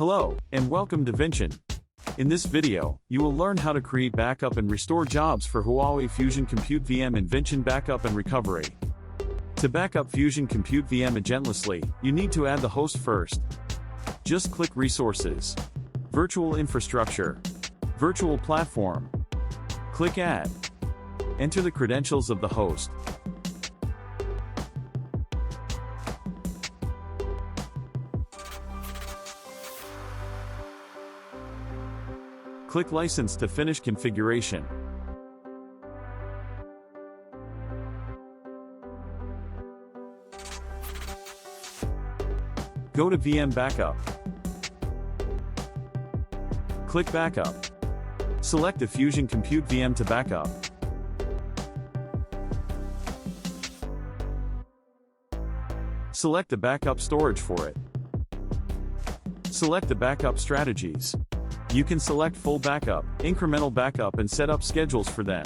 Hello, and welcome to Vinchin. In this video, you will learn how to create backup and restore jobs for Huawei Fusion Compute VM and Vinchin Backup and Recovery. To back up Fusion Compute VM agentlessly, you need to add the host first. Just click Resources, Virtual Infrastructure, Virtual Platform. Click Add. Enter the credentials of the host. Click License to finish configuration. Go to VM Backup. Click Backup. Select the Fusion Compute VM to backup. Select the backup storage for it. Select the backup strategies. You can select full backup, incremental backup, and set up schedules for them.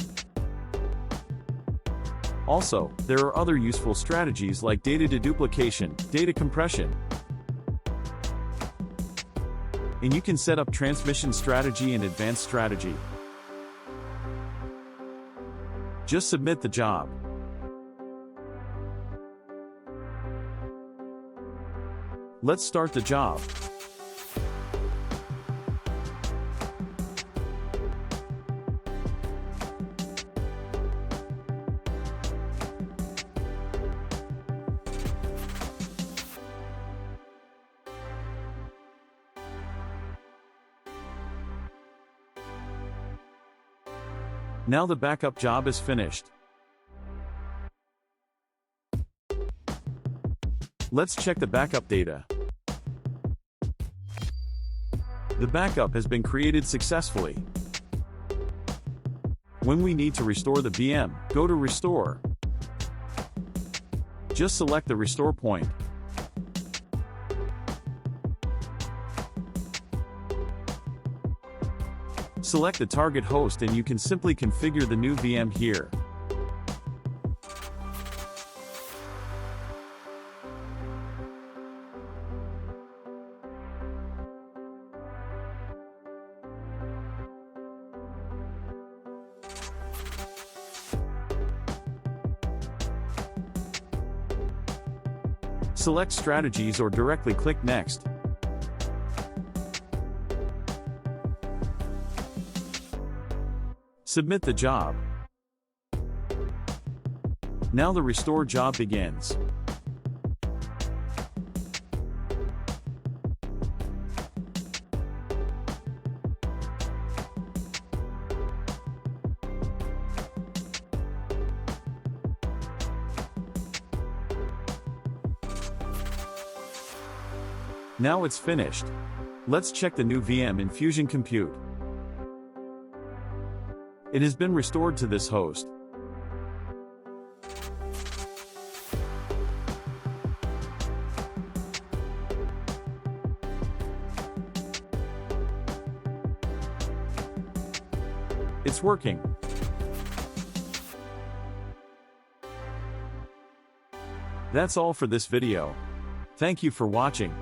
Also, there are other useful strategies like data deduplication, data compression, and you can set up transmission strategy and advanced strategy. Just submit the job. Let's start the job. Now the backup job is finished. Let's check the backup data. The backup has been created successfully. When we need to restore the VM, go to Restore. Just select the restore point. Select the target host and you can simply configure the new VM here. Select Strategies or directly click Next. Submit the job. Now the restore job begins. Now it's finished. Let's check the new VM in Fusion Compute. It has been restored to this host. It's working. That's all for this video. Thank you for watching.